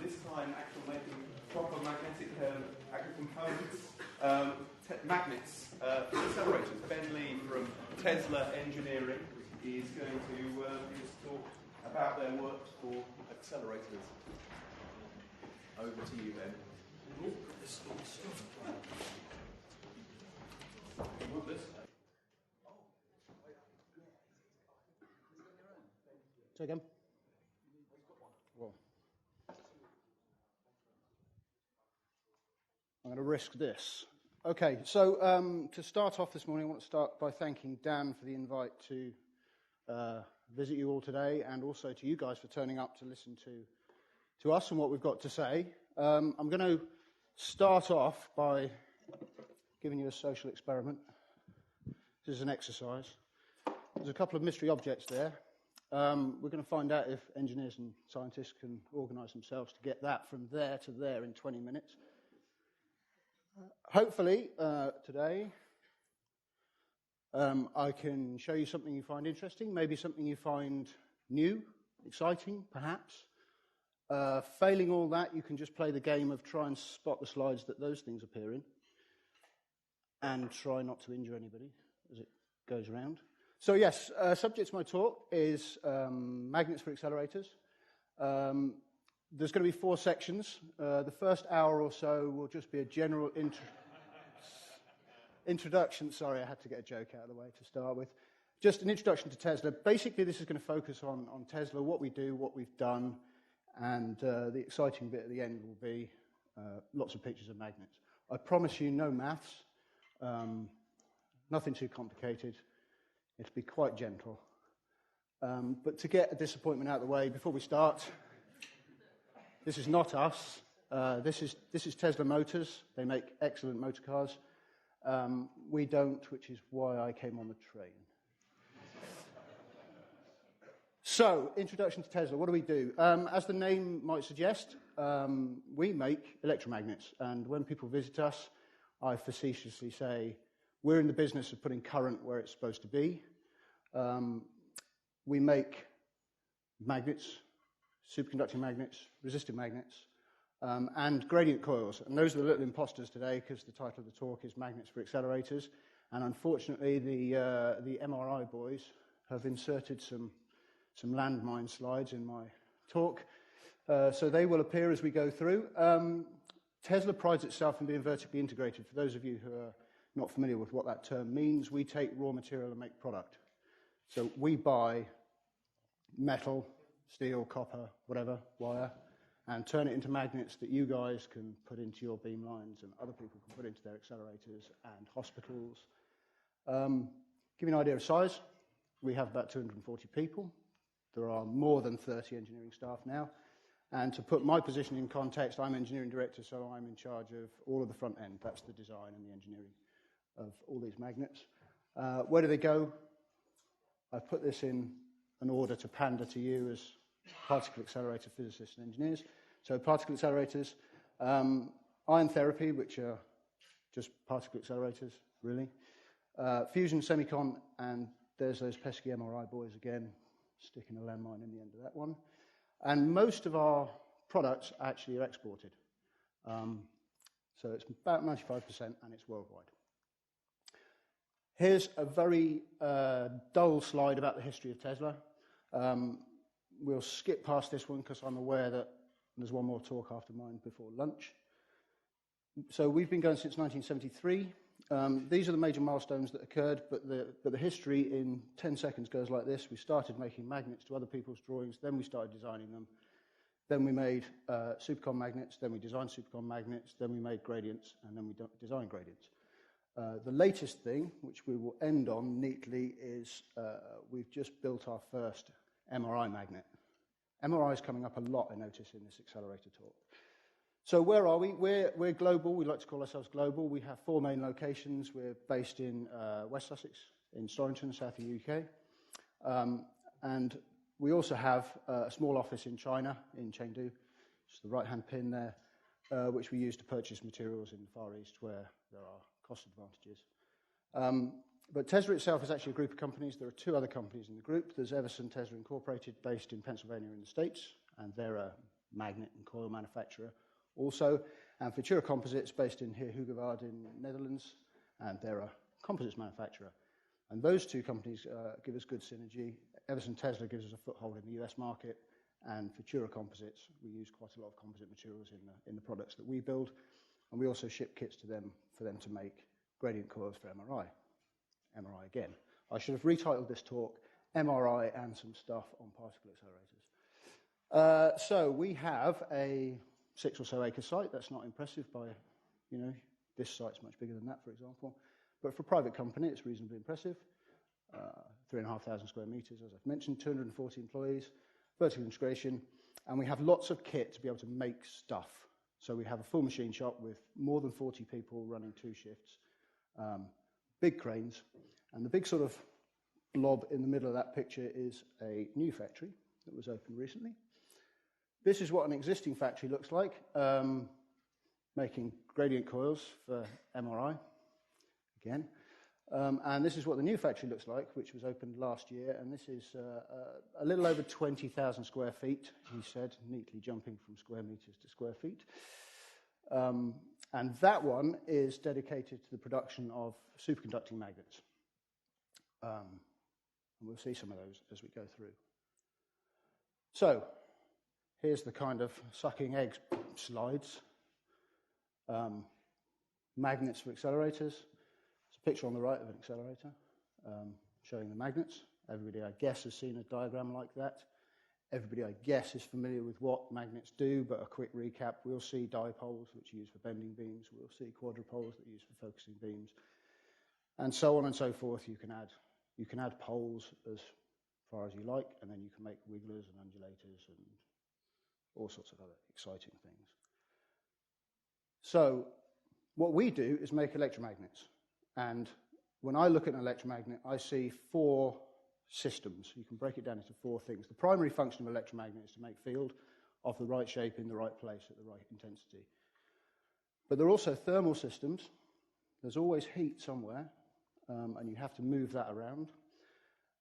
this time actually making proper magnetic active components, magnets for accelerators. Ben Leigh from Tesla Engineering is going to give us a talk about their work for accelerators. Over to you, Ben. You want this? Say again. Well, I'm going to risk this. Okay, so to start off this morning, I want to start by thanking Dan for the invite to visit you all today, and also to you guys for turning up to listen to us and what we've got to say. I'm going to start off by giving you a social experiment. This is an exercise. There's a couple of mystery objects there. We're going to find out if engineers and scientists can organise themselves to get that from there to there in 20 minutes. Hopefully, today, I can show you something you find interesting, maybe something you find new, exciting, perhaps. Failing all that, you can just play the game of try and spot the slides that those things appear in, and try not to injure anybody as it goes around. So yes, subject to my talk is magnets for accelerators. There's going to be 4 sections. The first hour or so will just be a general introduction. Sorry, I had to get a joke out of the way to start with. Just an introduction to Tesla. Basically, this is going to focus on Tesla, what we do, what we've done, and the exciting bit at the end will be lots of pictures of magnets. I promise you no maths, nothing too complicated. It'll be quite gentle. But to get a disappointment out of the way, before we start, this is not us. This is Tesla Motors. They make excellent motor cars. We don't, which is why I came on the train. So, introduction to Tesla. What do we do? As the name might suggest, we make electromagnets. And when people visit us, I facetiously say, we're in the business of putting current where it's supposed to be. We make magnets, superconducting magnets, resistive magnets, and gradient coils. And those are the little imposters today, because the title of the talk is Magnets for Accelerators. And unfortunately, the MRI boys have inserted some landmine slides in my talk. So they will appear as we go through. Tesla prides itself in being vertically integrated. For those of you who are not familiar with what that term means, we take raw material and make product. So we buy metal, steel, copper, whatever, wire, and turn it into magnets that you guys can put into your beam lines and other people can put into their accelerators and hospitals. Give you an idea of size, we have about 240 people. There are more than 30 engineering staff now. And to put my position in context, I'm engineering director, so I'm in charge of all of the front end. That's the design and the engineering of all these magnets. Where do they go? I've put this in an order to pander to you as particle accelerator physicists and engineers. So particle accelerators, ion therapy, which are just particle accelerators, really. Fusion, semicon, and there's those pesky MRI boys again, sticking a landmine in the end of that one. And most of our products actually are exported. So it's about 95% and it's worldwide. Here's a very dull slide about the history of Tesla. We'll skip past this one because I'm aware that there's one more talk after mine before lunch. So we've been going since 1973. These are the major milestones that occurred, but the history in 10 seconds goes like this. We started making magnets to other people's drawings, then we started designing them. Then we made supercon magnets, then we designed supercon magnets, then we made gradients, and then we designed gradients. The latest thing, which we will end on neatly, is we've just built our first MRI magnet. MRI is coming up a lot, I notice, in this accelerator talk. So where are we? We're global. We like to call ourselves global. We have 4 main locations. We're based in West Sussex, in Storrington, south of the UK. And we also have a small office in China, in Chengdu, just the right-hand pin there, which we use to purchase materials in the Far East where there are cost advantages. But Tesla itself is actually a group of companies. There are 2 other companies in the group. There's Everson Tesla Incorporated, based in Pennsylvania in the States, and they're a magnet and coil manufacturer also, and Futura Composites, based in here, Hoegewaard in Netherlands, and they're a composites manufacturer. And those two companies give us good synergy. Everson Tesla gives us a foothold in the US market, and Futura Composites, we use quite a lot of composite materials in the products that we build, and we also ship kits to them for them to make gradient coils for MRI. MRI again. I should have retitled this talk, MRI and some stuff on particle accelerators. So we have a 6 or so acre site. That's not impressive by, this site's much bigger than that, for example. But for a private company, it's reasonably impressive. 3,500 square meters, as I've mentioned, 240 employees, vertical integration, and we have lots of kit to be able to make stuff. So we have a full machine shop with more than 40 people running 2 shifts, big cranes, and the big sort of blob in the middle of that picture is a new factory that was opened recently. This is what an existing factory looks like, making gradient coils for MRI, again. And this is what the new factory looks like, which was opened last year, and this is a little over 20,000 square feet, he said, neatly jumping from square meters to square feet. And that one is dedicated to the production of superconducting magnets. And we'll see some of those as we go through. So, here's the kind of sucking eggs slides. Magnets for accelerators. There's a picture on the right of an accelerator showing the magnets. Everybody, I guess, has seen a diagram like that. Everybody, I guess, is familiar with what magnets do, but a quick recap. We'll see dipoles, which are used for bending beams. We'll see quadrupoles that are used for focusing beams. And so on and so forth. You can add poles as far as you like, and then you can make wigglers and undulators and all sorts of other exciting things. So what we do is make electromagnets. And when I look at an electromagnet, I see 4 systems. You can break it down into 4 things. The primary function of an electromagnet is to make field of the right shape in the right place at the right intensity. But there are also thermal systems. There's always heat somewhere, and you have to move that around.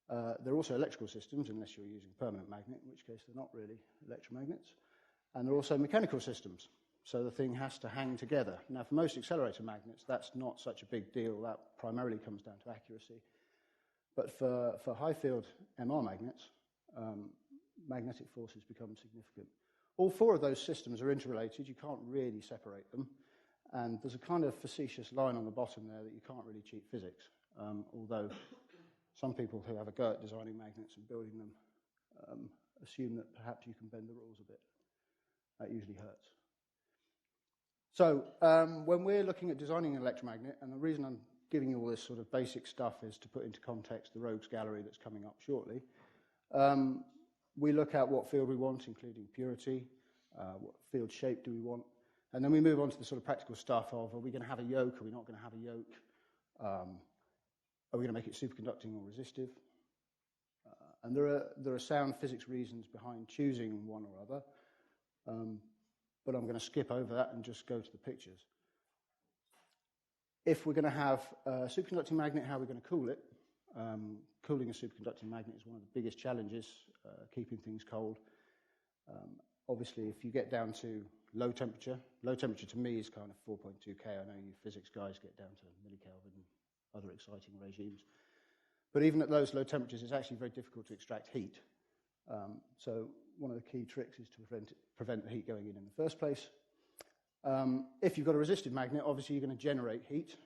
There are also electrical systems, unless you're using a permanent magnet, in which case they're not really electromagnets. And there are also mechanical systems, so the thing has to hang together. Now, for most accelerator magnets, that's not such a big deal. That primarily comes down to accuracy. But for high-field MR magnets, magnetic forces become significant. All 4 of those systems are interrelated. You can't really separate them. And there's a kind of facetious line on the bottom there that you can't really cheat physics, although some people who have a go at designing magnets and building them assume that perhaps you can bend the rules a bit. That usually hurts. So when we're looking at designing an electromagnet, and the reason I'm giving you all this sort of basic stuff is to put into context the rogues gallery that's coming up shortly, we look at what field we want, including purity, what field shape do we want, and then we move on to the sort of practical stuff of, are we going to have a yoke, are we not going to have a yoke, are we going to make it superconducting or resistive? And there are sound physics reasons behind choosing one or other, but I'm going to skip over that and just go to the pictures. If we're going to have a superconducting magnet, how are we going to cool it? Cooling a superconducting magnet is one of the biggest challenges, keeping things cold. Obviously, if you get down to low temperature to me is kind of 4.2 K. I know you physics guys get down to millikelvin and other exciting regimes. But even at those low temperatures, it's actually very difficult to extract heat. So one of the key tricks is to prevent the heat going in the first place. If you've got a resistive magnet, obviously you're going to generate heat.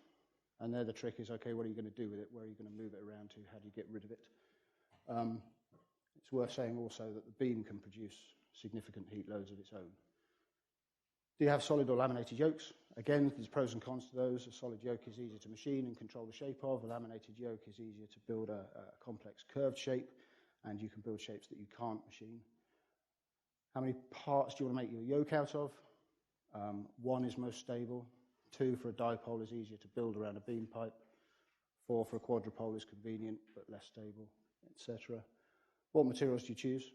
And there the trick is, okay, what are you going to do with it? Where are you going to move it around to? How do you get rid of it? It's worth saying also that the beam can produce significant heat loads of its own. Do you have solid or laminated yokes? Again, there's pros and cons to those. A solid yoke is easier to machine and control the shape of. A laminated yoke is easier to build a complex curved shape, and you can build shapes that you can't machine. How many parts do you want to make your yoke out of? 1 is most stable. 2 for a dipole is easier to build around a beam pipe. 4 for a quadrupole is convenient but less stable, etc. What materials do you choose?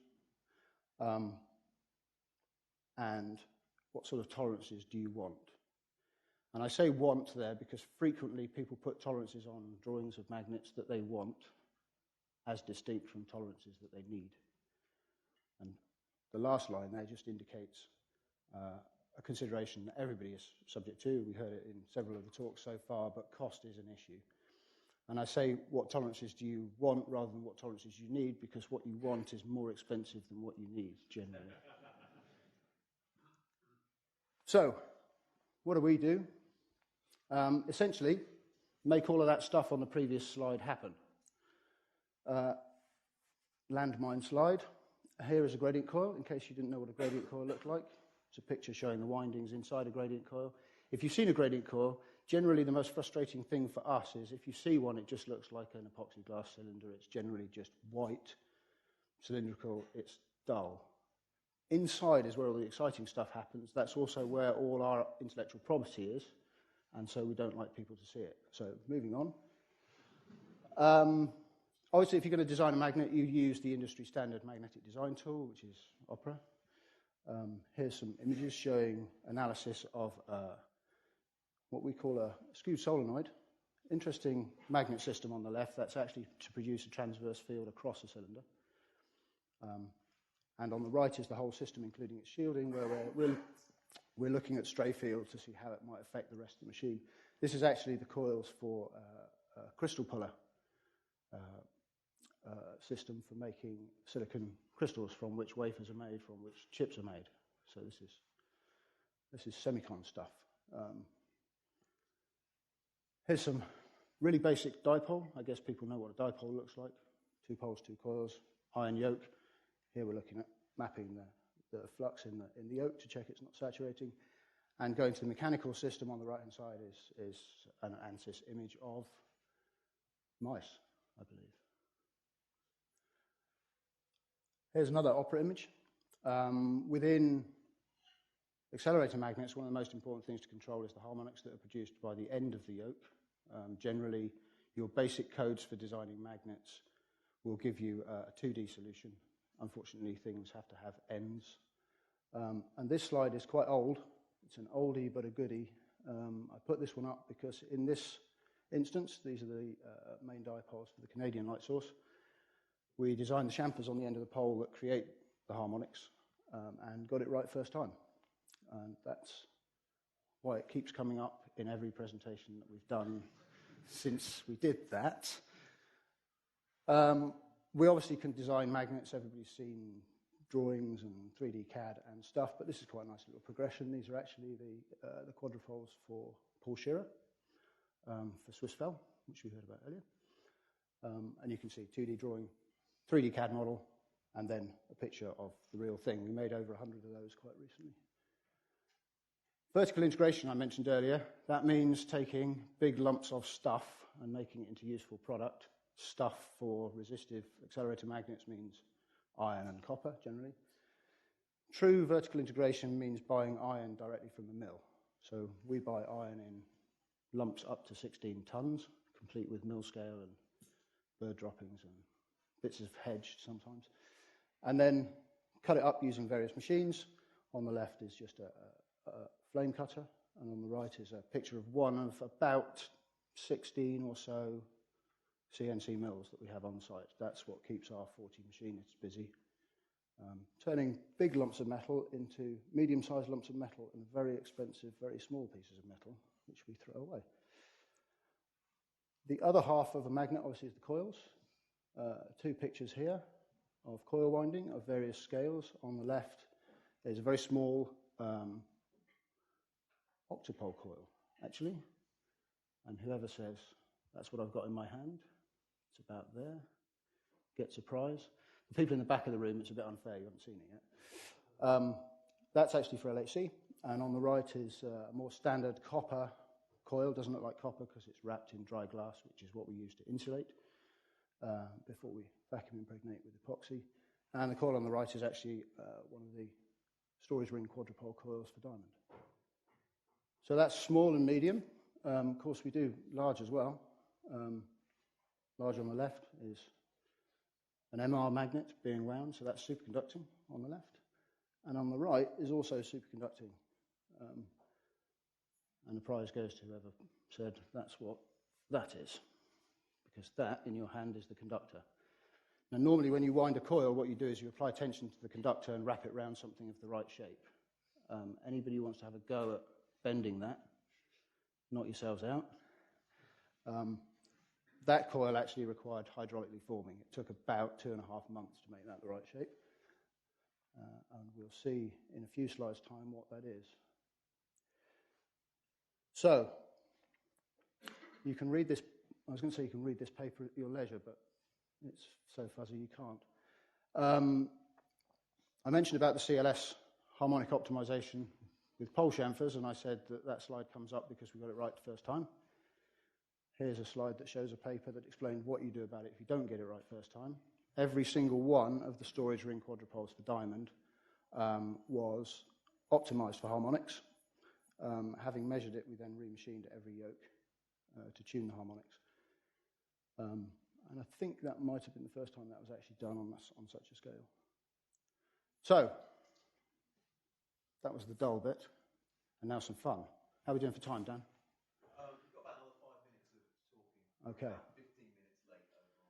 And what sort of tolerances do you want? And I say want there because frequently people put tolerances on drawings of magnets that they want as distinct from tolerances that they need. And the last line there just indicates a consideration that everybody is subject to. We heard it in several of the talks so far, but cost is an issue. And I say, what tolerances do you want rather than what tolerances you need, because what you want is more expensive than what you need, generally. So, what do we do? Essentially, make all of that stuff on the previous slide happen. Landmine slide. Here is a gradient coil, in case you didn't know what a gradient coil looked like. It's a picture showing the windings inside a gradient coil. If you've seen a gradient coil, generally the most frustrating thing for us is if you see one, it just looks like an epoxy glass cylinder. It's generally just white, cylindrical, it's dull. Inside is where all the exciting stuff happens. That's also where all our intellectual property is, and so we don't like people to see it. So moving on. Obviously, if you're going to design a magnet, you use the industry standard magnetic design tool, which is Opera. Here's some images showing analysis of what we call a skewed solenoid. Interesting magnet system on the left. That's actually to produce a transverse field across a cylinder. And on the right is the whole system, including its shielding, where we're looking at stray fields to see how it might affect the rest of the machine. This is actually the coils for a crystal puller system for making silicon crystals from which wafers are made, from which chips are made. So this is semicon stuff. Here's some really basic dipole. I guess people know what a dipole looks like. 2 poles, 2 coils, iron yoke. Here we're looking at mapping the flux in the yoke to check it's not saturating. And going to the mechanical system on the right-hand side is an ANSYS image of mice, I believe. Here's another Opera image. Within accelerator magnets, one of the most important things to control is the harmonics that are produced by the end of the yoke. Generally, your basic codes for designing magnets will give you a 2D solution. Unfortunately, things have to have ends. And this slide is quite old. It's an oldie but a goodie. I put this one up because in this instance, these are the main dipoles for the Canadian light source. We designed the chamfers on the end of the pole that create the harmonics and got it right first time. And that's why it keeps coming up in every presentation that we've done since we did that. We obviously can design magnets. Everybody's seen drawings and 3D CAD and stuff, but this is quite a nice little progression. These are actually the quadripoles for Paul Scherrer for Swissfel, which we heard about earlier. And you can see 2D drawing, 3D CAD model, and then a picture of the real thing. We made over 100 of those quite recently. Vertical integration I mentioned earlier. That means taking big lumps of stuff and making it into useful product. Stuff for resistive accelerator magnets means iron and copper, generally. True vertical integration means buying iron directly from the mill. So we buy iron in lumps up to 16 tons, complete with mill scale and bird droppings and bits of hedge sometimes. And then cut it up using various machines. On the left is just a flame cutter, and on the right is a picture of one of about 16 or so CNC mills that we have on site. That's what keeps our 40 machinists busy. Turning big lumps of metal into medium-sized lumps of metal and very expensive, very small pieces of metal, which we throw away. The other half of a magnet, obviously, is the coils. 2 pictures here of coil winding of various scales. On the left, there's a very small octopole coil, actually. And whoever says, that's what I've got in my hand, it's about there, gets a prize. The people in the back of the room, it's a bit unfair, you haven't seen it yet. That's actually for LHC. And on the right is a more standard copper coil. Doesn't look like copper because it's wrapped in dry glass, which is what we use to insulate before we vacuum impregnate with epoxy. And the coil on the right is actually one of the storage ring quadrupole coils for diamond. So that's small and medium. Of course, we do large as well. Large on the left is an MR magnet being wound, so that's superconducting on the left. And on the right is also superconducting. And the prize goes to whoever said that's what that is. Because that, in your hand, is the conductor. Now, normally when you wind a coil, what you do is you apply tension to the conductor and wrap it around something of the right shape. Anybody who wants to have a go at bending that, knock yourselves out. That coil actually required hydraulically forming. It took about 2.5 months to make that the right shape. And we'll see in a few slides' time what that is. So, you can read this, I was going to say you can read this paper at your leisure, but it's so fuzzy you can't. I mentioned about the CLS harmonic optimization with pole chamfers, and I said that that slide comes up because we got it right the first time. Here's a slide that shows a paper that explained what you do about it if you don't get it right first time. Every single one of the storage ring quadrupoles for Diamond was optimized for harmonics. Having measured it, we then remachined every yoke to tune the harmonics. And I think that might have been the first time that was actually done on such a scale. So, that was the dull bit, and now some fun. How are we doing for time, Dan? We've got about another 5 minutes of talking. Okay. About 15 minutes late overall the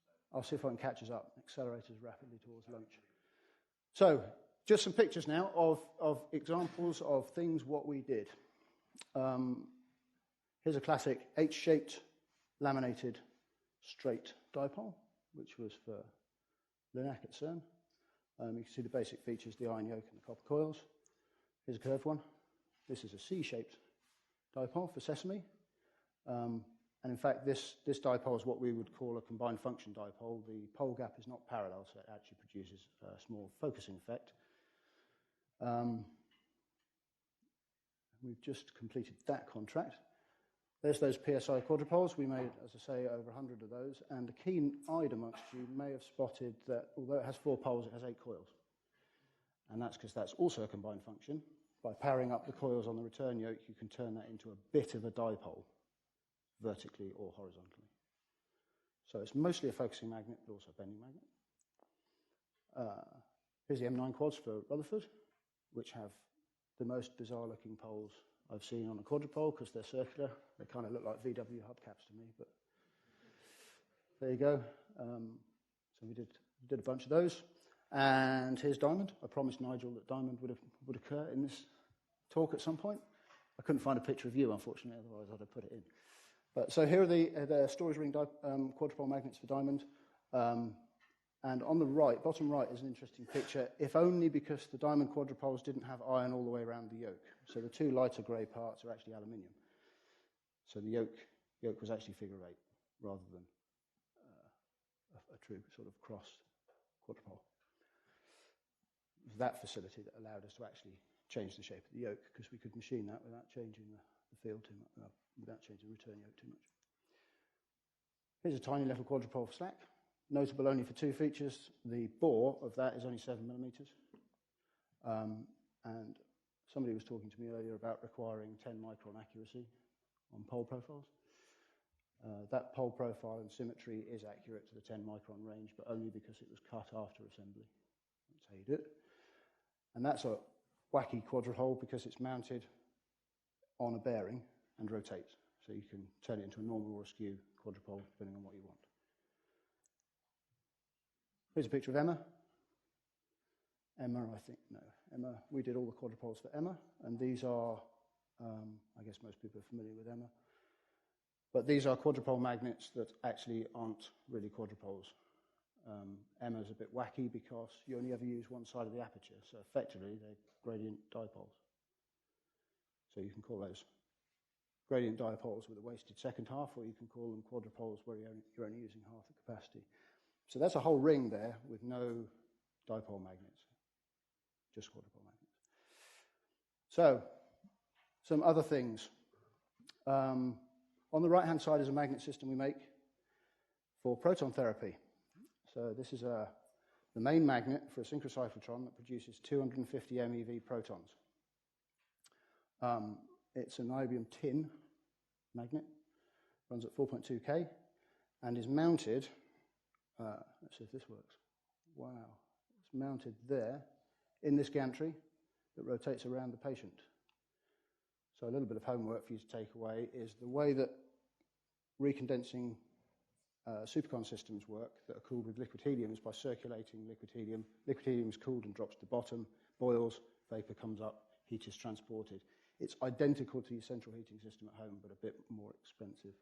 program. I'll see if I can catch us up. Accelerators rapidly towards lunch. So, just some pictures now of examples of things what we did. Here's a classic H-shaped laminated straight dipole, which was for Linac at CERN. You can see the basic features, the iron yoke and the copper coils. Here's a curved one. This is a C-shaped dipole for Sesame. And in fact, this dipole is what we would call a combined function dipole. The pole gap is not parallel, so it actually produces a small focusing effect. We've just completed that contract. There's those PSI quadrupoles. We made, as I say, over 100 of those. And the keen-eyed amongst you may have spotted that although it has 4 poles, it has 8 coils. And that's because that's also a combined function. By powering up the coils on the return yoke, you can turn that into a bit of a dipole, vertically or horizontally. So it's mostly a focusing magnet, but also a bending magnet. Here's the M9 quads for Rutherford, which have the most bizarre-looking poles I've seen on a quadrupole because they're circular. They kind of look like VW hubcaps to me, but there you go. So we did a bunch of those. And here's Diamond. I promised Nigel that Diamond would occur in this talk at some point. I couldn't find a picture of you, unfortunately, otherwise I'd have put it in. But so here are the storage ring quadrupole magnets for Diamond. And on the right, bottom right, is an interesting picture, if only because the Diamond quadrupoles didn't have iron all the way around the yoke. So the 2 lighter grey parts are actually aluminium. So the yoke was actually figure 8 rather than a true sort of cross quadrupole. It was that facility that allowed us to actually change the shape of the yoke because we could machine that without changing the field too much, without changing the return yoke too much. Here's a tiny little quadrupole for slack. Notable only for 2 features. The bore of that is only 7 millimeters. And somebody was talking to me earlier about requiring 10 micron accuracy on pole profiles. That pole profile and symmetry is accurate to the 10 micron range, but only because it was cut after assembly. That's how you do it. And that's a wacky quadrupole because it's mounted on a bearing and rotates. So you can turn it into a normal or a skew quadrupole depending on what you want. Here's a picture of Emma. Emma, we did all the quadrupoles for Emma, and these are, I guess most people are familiar with Emma, but these are quadrupole magnets that actually aren't really quadrupoles. Emma's a bit wacky because you only ever use one side of the aperture, so effectively they're gradient dipoles. So you can call those gradient dipoles with a wasted second half, or you can call them quadrupoles where you're only using half the capacity. So that's a whole ring there with no dipole magnets, just quadrupole magnets. So, some other things. On the right-hand side is a magnet system we make for proton therapy. So this is the main magnet for a synchrocyclotron that produces 250 MeV protons. It's an niobium tin magnet, runs at 4.2 K, and is mounted. Let's see if this works. Wow. It's mounted there in this gantry that rotates around the patient. So a little bit of homework for you to take away is the way that recondensing supercon systems work that are cooled with liquid helium is by circulating liquid helium. Liquid helium is cooled and drops to the bottom, boils, vapor comes up, heat is transported. It's identical to your central heating system at home, but a bit more expensive.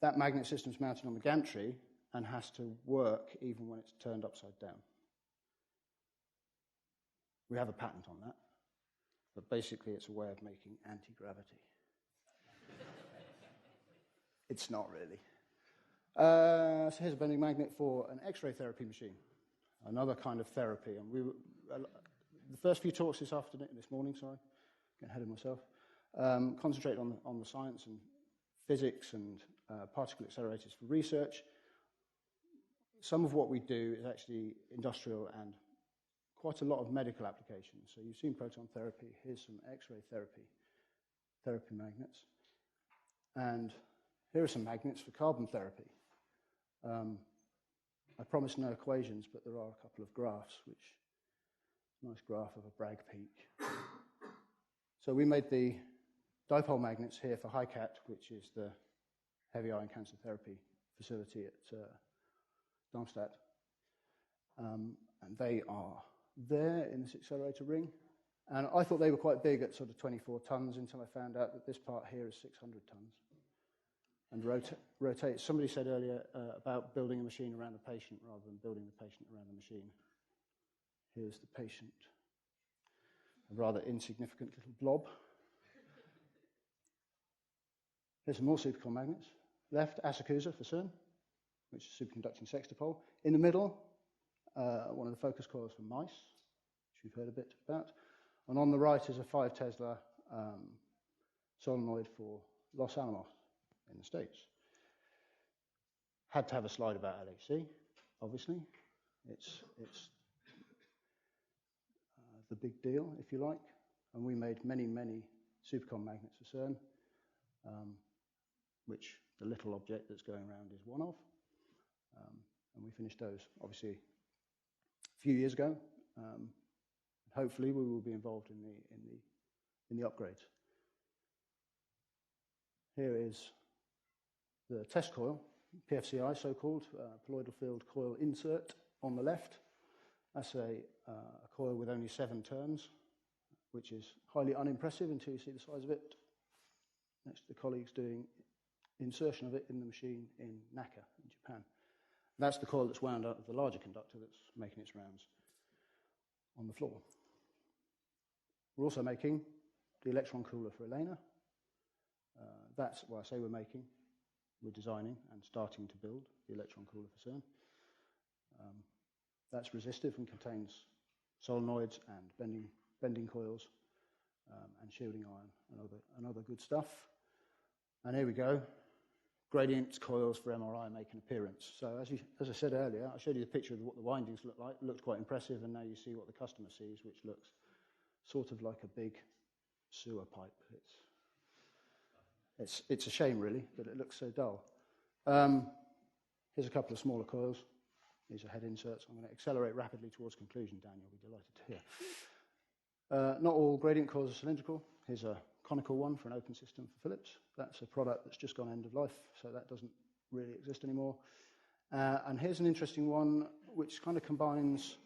That magnet system is mounted on the gantry and has to work even when it's turned upside down. We have a patent on that, but basically it's a way of making anti-gravity. It's not really. So here's a bending magnet for an X-ray therapy machine, another kind of therapy. And the first few talks this morning, getting ahead of myself, concentrated on the science and physics and particle accelerators for research. Some of what we do is actually industrial and quite a lot of medical applications. So you've seen proton therapy. Here's some X-ray therapy magnets. And here are some magnets for carbon therapy. I promise no equations, but there are a couple of graphs, nice graph of a Bragg peak. So we made the dipole magnets here for HiCat, which is the heavy ion cancer therapy facility at Darmstadt. And they are there in this accelerator ring. And I thought they were quite big at sort of 24 tons until I found out that this part here is 600 tons. And rotate. Somebody said earlier about building a machine around the patient rather than building the patient around the machine. Here's the patient. A rather insignificant little blob. Here's some more supercon magnets. Left, Asakusa for CERN, which is superconducting sextipole. In the middle, one of the focus coils for mice, which we've heard a bit about. And on the right is a 5 Tesla solenoid for Los Alamos in the States. Had to have a slide about LHC, obviously. It's the big deal, if you like. And we made many, many supercon magnets for CERN, which the little object that's going around is one of. And we finished those, obviously, a few years ago. Hopefully, we will be involved in the upgrades. Here is the test coil, PFCI so-called, colloidal field coil insert on the left. That's a coil with only 7 turns, which is highly unimpressive until you see the size of it. Next to the colleagues doing insertion of it in the machine in Naka in Japan. That's the coil that's wound out of the larger conductor that's making its rounds on the floor. We're also making the electron cooler for ELENA. That's what I say we're making. We're designing and starting to build the electron cooler for CERN. That's resistive and contains solenoids and bending coils and shielding iron and other good stuff. And here we go. Gradient coils for MRI make an appearance. So as I said earlier, I showed you the picture of what the windings look like. It looked quite impressive, and now you see what the customer sees, which looks sort of like a big sewer pipe. It's a shame, really, that it looks so dull. Here's a couple of smaller coils. These are head inserts. I'm going to accelerate rapidly towards conclusion, Dan. You'll be delighted to hear. Not all gradient coils are cylindrical. Here's a conical one for an open system for Philips. That's a product that's just gone end of life, so that doesn't really exist anymore. And here's an interesting one which kind of combines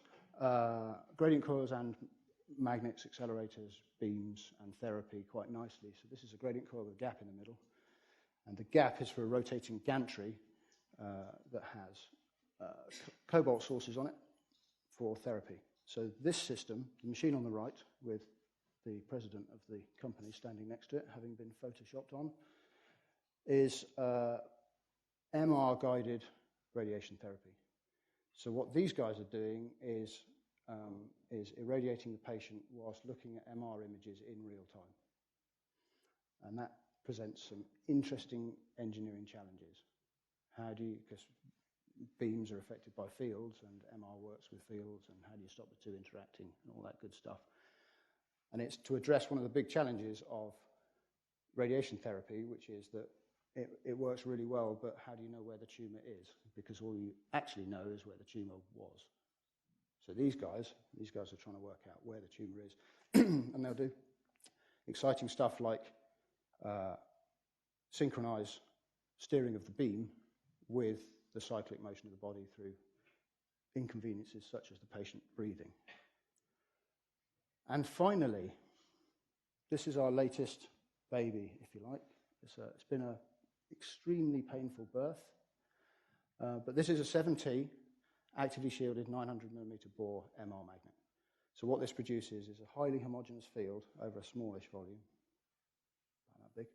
gradient coils and magnets, accelerators, beams, and therapy quite nicely. So this is a gradient coil with a gap in the middle. And the gap is for a rotating gantry that has cobalt sources on it for therapy. So this system, the machine on the right, with the president of the company standing next to it, having been photoshopped on, is MR-guided radiation therapy. So what these guys are doing is irradiating the patient whilst looking at MR images in real time. And that presents some interesting engineering challenges. Because beams are affected by fields and MR works with fields, and how do you stop the two interacting and all that good stuff. And it's to address one of the big challenges of radiation therapy, which is that it works really well, but how do you know where the tumour is? Because all you actually know is where the tumour was. So these guys are trying to work out where the tumour is. And they'll do exciting stuff like synchronise steering of the beam with the cyclic motion of the body through inconveniences such as the patient breathing. And finally, this is our latest baby, if you like. It's been an extremely painful birth, but this is a 7T actively shielded 900mm bore MR magnet. So what this produces is a highly homogeneous field over a smallish volume, about that big,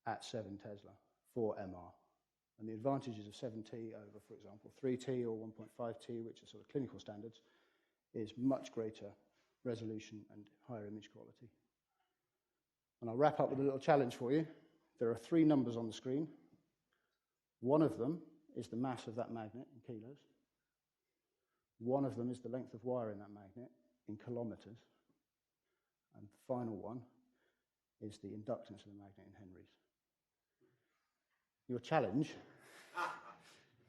at 7 Tesla for MR. And the advantages of 7T over, for example, 3T or 1.5T, which are sort of clinical standards, is much greater resolution and higher image quality. And I'll wrap up with a little challenge for you. There are 3 numbers on the screen. One of them is the mass of that magnet in kilos. One of them is the length of wire in that magnet in kilometers. And the final one is the inductance of the magnet in henries. Your challenge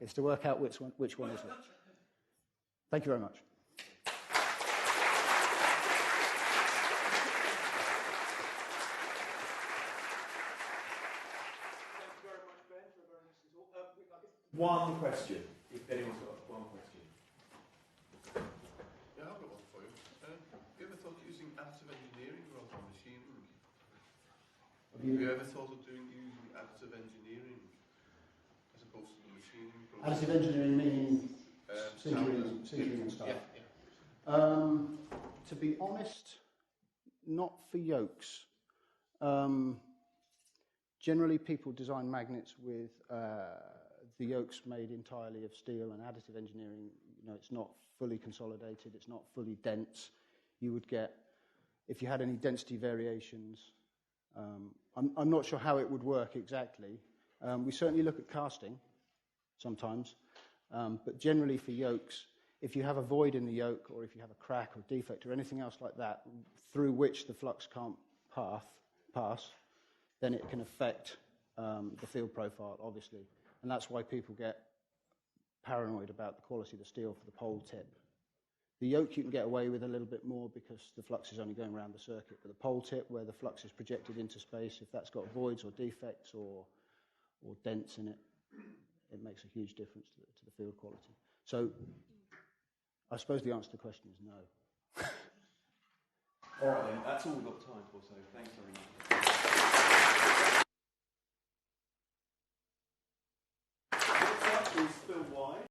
is to work out which one is which. Thank you very much. One question, if anyone's got one question. Yeah, I've got one for you. Have you ever thought of using additive engineering rather than machining? Have you ever thought of using additive engineering as opposed to the machining process? Additive engineering meaning sintering and stuff. Yeah. To be honest, not for yolks. Generally, people design magnets with the yolks made entirely of steel, and additive engineering, it's not fully consolidated, it's not fully dense. You would get, if you had any density variations, I'm not sure how it would work exactly. We certainly look at casting sometimes, but generally for yolks, if you have a void in the yolk, or if you have a crack or defect or anything else like that, through which the flux can't pass, then it can affect the field profile, obviously. And that's why people get paranoid about the quality of the steel for the pole tip. The yoke you can get away with a little bit more because the flux is only going around the circuit, but the pole tip, where the flux is projected into space, if that's got voids or defects or dents in it, it makes a huge difference to the field quality. So I suppose the answer to the question is no. All right then, that's all we've got time for, so thanks very much.